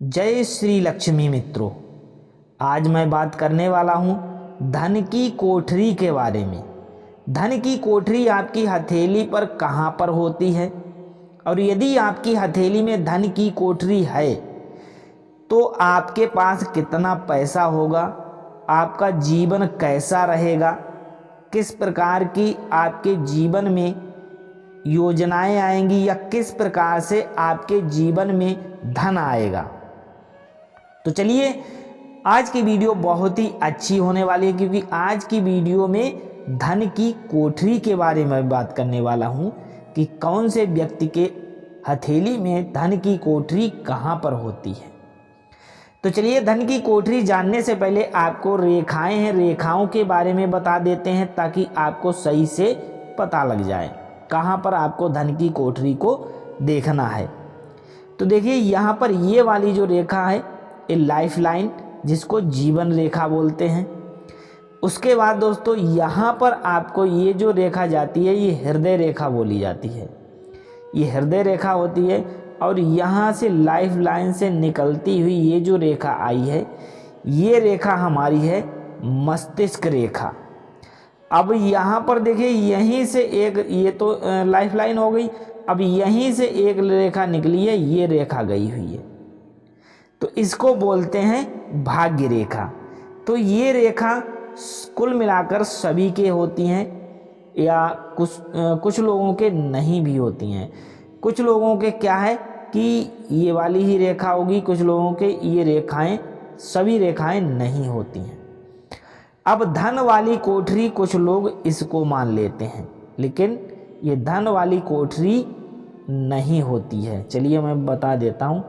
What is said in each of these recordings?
जय श्री लक्ष्मी मित्रों। आज मैं बात करने वाला हूँ धन की कोठरी के बारे में। धन की कोठरी आपकी हथेली पर कहाँ पर होती है, और यदि आपकी हथेली में धन की कोठरी है तो आपके पास कितना पैसा होगा, आपका जीवन कैसा रहेगा, किस प्रकार की आपके जीवन में योजनाएं आएंगी या किस प्रकार से आपके जीवन में धन आएगा। तो चलिए, आज की वीडियो बहुत ही अच्छी होने वाली है, क्योंकि आज की वीडियो में धन की कोठरी के बारे में बात करने वाला हूं कि कौन से व्यक्ति के हथेली में धन की कोठरी कहां पर होती है। तो चलिए, धन की कोठरी जानने से पहले आपको रेखाएं हैं, रेखाओं के बारे में बता देते हैं ताकि आपको सही से पता लग जाए कहां पर आपको धन की कोठरी को देखना है। तो देखिए, यहां पर ये वाली जो रेखा है ये लाइफ लाइन, जिसको जीवन रेखा बोलते हैं। उसके बाद दोस्तों, यहाँ पर आपको ये जो रेखा जाती है ये हृदय रेखा बोली जाती है। ये हृदय रेखा होती है, और यहाँ से लाइफ लाइन से निकलती हुई ये जो रेखा आई है ये रेखा हमारी है मस्तिष्क रेखा। अब यहाँ पर देखिए, यहीं से एक, ये तो लाइफ लाइन हो गई, अब यहीं से एक रेखा निकली है, ये रेखा गई हुई है, तो इसको बोलते हैं भाग्य रेखा। तो ये रेखा कुल मिलाकर सभी के होती हैं, या कुछ लोगों के नहीं भी होती हैं। कुछ लोगों के क्या है कि ये वाली ही रेखा होगी, कुछ लोगों के ये रेखाएं, सभी रेखाएं नहीं होती हैं। अब धन वाली कोठरी कुछ लोग इसको मान लेते हैं, लेकिन ये धन वाली कोठरी नहीं होती है। चलिए मैं बता देता हूँ,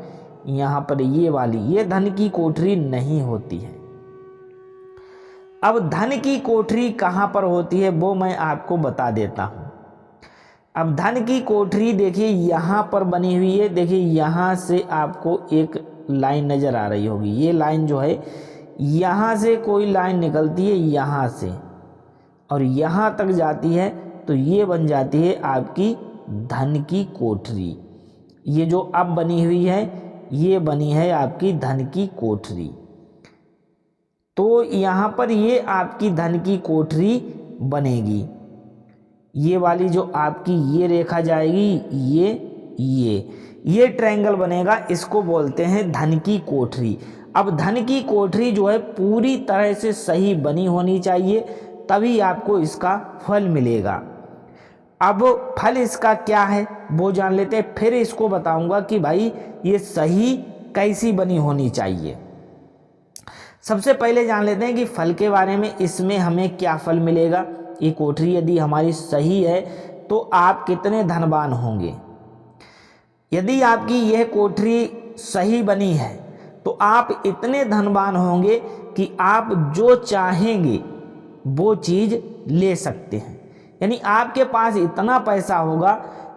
यहाँ पर ये वाली, ये धन की कोठरी नहीं होती है। अब धन की कोठरी कहाँ पर होती है वो मैं आपको बता देता हूँ। अब धन की कोठरी देखिए यहाँ पर बनी हुई है। देखिए, यहाँ से आपको एक लाइन नज़र आ रही होगी, ये लाइन जो है यहाँ से कोई लाइन निकलती है यहाँ से, और यहाँ तक जाती है, तो ये बन जाती है आपकी धन की कोठरी। ये जो अब बनी हुई है ये बनी है आपकी धन की कोठरी। तो यहाँ पर ये आपकी धन की कोठरी बनेगी। ये वाली जो आपकी ये रेखा जाएगी, ये ट्रायंगल बनेगा, इसको बोलते हैं धन की कोठरी। अब धन की कोठरी जो है पूरी तरह से सही बनी होनी चाहिए, तभी आपको इसका फल मिलेगा। अब फल इसका क्या है वो जान लेते हैं, फिर इसको बताऊंगा कि भाई ये सही कैसी बनी होनी चाहिए। सबसे पहले जान लेते हैं कि फल के बारे में, इसमें हमें क्या फल मिलेगा। ये कोठरी यदि हमारी सही है तो आप कितने धनवान होंगे। यदि आपकी यह कोठरी सही बनी है तो आप इतने धनवान होंगे कि आप जो चाहेंगे वो चीज़ ले सकते हैं। यानी आपके पास इतना पैसा होगा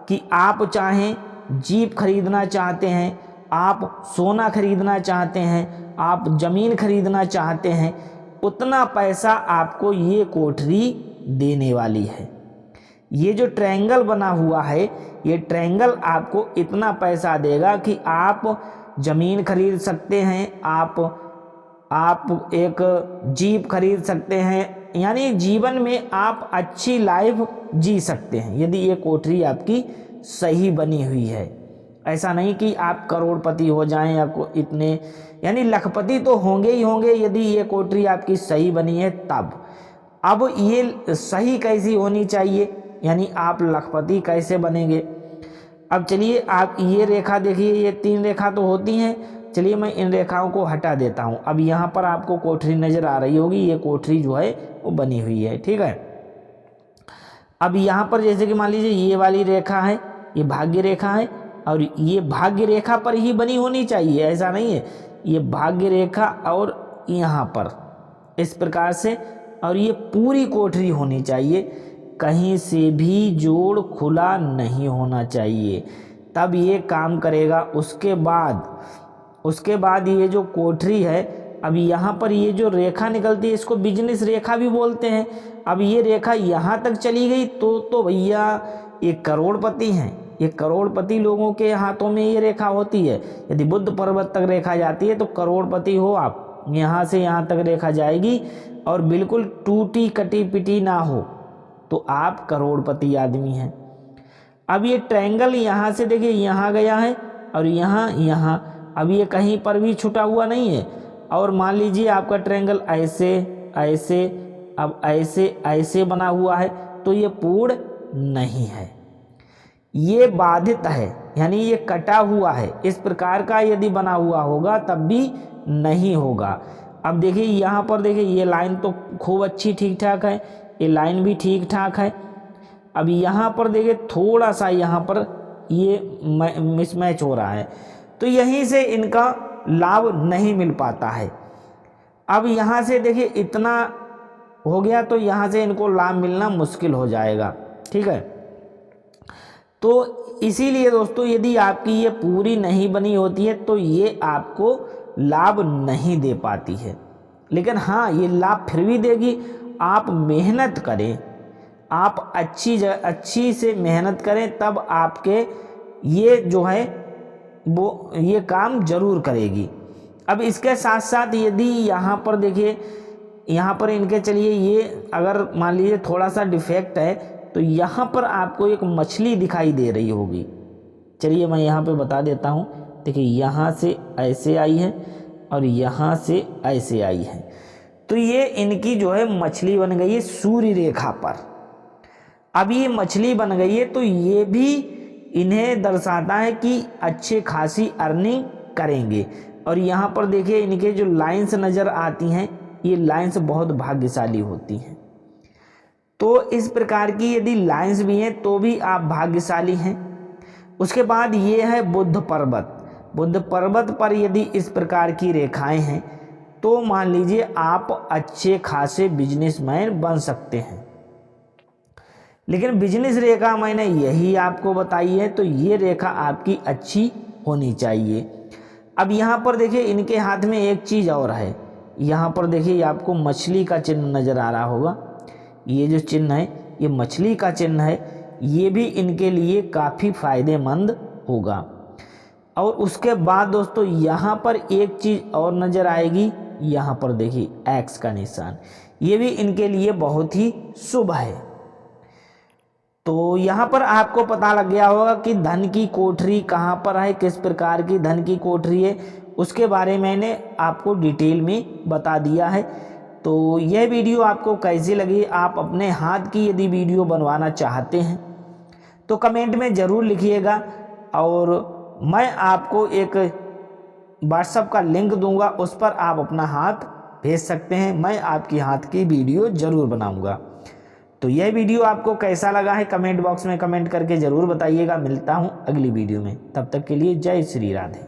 कि आप चाहें जीप खरीदना चाहते हैं, आप सोना खरीदना चाहते हैं, आप ज़मीन खरीदना चाहते हैं, उतना पैसा आपको ये कोठरी देने वाली है। ये जो ट्रायंगल बना हुआ है, ये ट्रायंगल आपको इतना पैसा देगा कि आप ज़मीन खरीद सकते हैं, आप एक जीप खरीद सकते हैं, यानी जीवन में आप अच्छी लाइफ जी सकते हैं यदि ये कोठरी आपकी सही बनी हुई है। ऐसा नहीं कि आप करोड़पति हो जाएं या इतने, यानी लखपति तो होंगे ही होंगे यदि ये कोठरी आपकी सही बनी है तब। अब ये सही कैसी होनी चाहिए, यानी आप लखपति कैसे बनेंगे। अब चलिए, आप ये रेखा देखिए, ये तीन रेखा तो होती हैं। चलिए मैं इन रेखाओं को हटा देता हूँ। अब यहाँ पर आपको कोठरी नज़र आ रही होगी, ये कोठरी जो है वो बनी हुई है, ठीक है। अब यहाँ पर जैसे कि मान लीजिए ये वाली रेखा है, ये भाग्य रेखा है, और ये भाग्य रेखा पर ही बनी होनी चाहिए, ऐसा नहीं है। ये भाग्य रेखा और यहाँ पर इस प्रकार से, और ये पूरी कोठरी होनी चाहिए, कहीं से भी जोड़ खुला नहीं होना चाहिए, तब ये काम करेगा। उसके बाद ये जो कोठरी है, अब यहाँ पर ये जो रेखा निकलती है इसको बिजनेस रेखा भी बोलते हैं। अब ये रेखा यहाँ तक चली गई तो भैया ये करोड़पति हैं, ये करोड़पति लोगों के हाथों में ये रेखा होती है। यदि बुध पर्वत तक रेखा जाती है तो करोड़पति हो आप, यहाँ से यहाँ तक रेखा जाएगी और बिल्कुल टूटी कटी पिटी ना हो तो आप करोड़पति आदमी हैं। अब ये ट्रायंगल यहाँ से देखिए यहाँ गया है और यहाँ, अब ये कहीं पर भी छुटा हुआ नहीं है। और मान लीजिए आपका ट्रायंगल ऐसे ऐसे अब ऐसे ऐसे बना हुआ है तो ये पूर्ण नहीं है, ये बाधित है, यानी ये कटा हुआ है। इस प्रकार का यदि बना हुआ होगा तब भी नहीं होगा। अब देखिए यहाँ पर देखिए ये लाइन तो खूब अच्छी ठीक ठाक है, ये लाइन भी ठीक ठाक है। अब यहाँ पर देखिए थोड़ा सा यहाँ पर ये मिसमैच हो रहा है तो यहीं से इनका लाभ नहीं मिल पाता है। अब यहाँ से देखिए इतना हो गया तो यहाँ से इनको लाभ मिलना मुश्किल हो जाएगा, ठीक है। तो इसीलिए दोस्तों यदि आपकी ये पूरी नहीं बनी होती है तो ये आपको लाभ नहीं दे पाती है। लेकिन हाँ, ये लाभ फिर भी देगी। आप मेहनत करें, आप अच्छी से मेहनत करें तब आपके ये जो है वो ये काम जरूर करेगी। अब इसके साथ साथ यदि यहाँ पर देखिए, यहाँ पर इनके चलिए ये अगर मान लीजिए थोड़ा सा डिफेक्ट है तो यहाँ पर आपको एक मछली दिखाई दे रही होगी। चलिए मैं यहाँ पे बता देता हूँ। देखिए यहाँ से ऐसे आई है और यहाँ से ऐसे आई है तो ये इनकी जो है मछली बन गई है सूर्य रेखा पर। अब ये मछली बन गई है तो ये भी इन्हें दर्शाता है कि अच्छे खासी अर्निंग करेंगे। और यहाँ पर देखिए इनके जो लाइंस नज़र आती हैं ये लाइंस बहुत भाग्यशाली होती हैं। तो इस प्रकार की यदि लाइंस भी हैं तो भी आप भाग्यशाली हैं। उसके बाद ये है बुध पर्वत। बुध पर्वत पर यदि इस प्रकार की रेखाएं हैं तो मान लीजिए आप अच्छे खासे बिजनेसमैन बन सकते हैं। लेकिन बिजनेस रेखा मैंने यही आपको बताई है तो ये रेखा आपकी अच्छी होनी चाहिए। अब यहाँ पर देखिए इनके हाथ में एक चीज़ और है। यहाँ पर देखिए आपको मछली का चिन्ह नज़र आ रहा होगा। ये जो चिन्ह है ये मछली का चिन्ह है, ये भी इनके लिए काफ़ी फायदेमंद होगा। और उसके बाद दोस्तों यहाँ पर एक चीज़ और नज़र आएगी, यहाँ पर देखिए एक्स का निशान, ये भी इनके लिए बहुत ही शुभ है। तो यहाँ पर आपको पता लग गया होगा कि धन की कोठरी कहाँ पर है, किस प्रकार की धन की कोठरी है, उसके बारे में मैंने आपको डिटेल में बता दिया है। तो यह वीडियो आपको कैसी लगी, आप अपने हाथ की यदि वीडियो बनवाना चाहते हैं तो कमेंट में ज़रूर लिखिएगा और मैं आपको एक व्हाट्सएप का लिंक दूंगा, उस पर आप अपना हाथ भेज सकते हैं। मैं आपकी हाथ की वीडियो ज़रूर बनाऊंगा। तो यह वीडियो आपको कैसा लगा है कमेंट बॉक्स में कमेंट करके ज़रूर बताइएगा। मिलता हूं अगली वीडियो में, तब तक के लिए जय श्री राधे।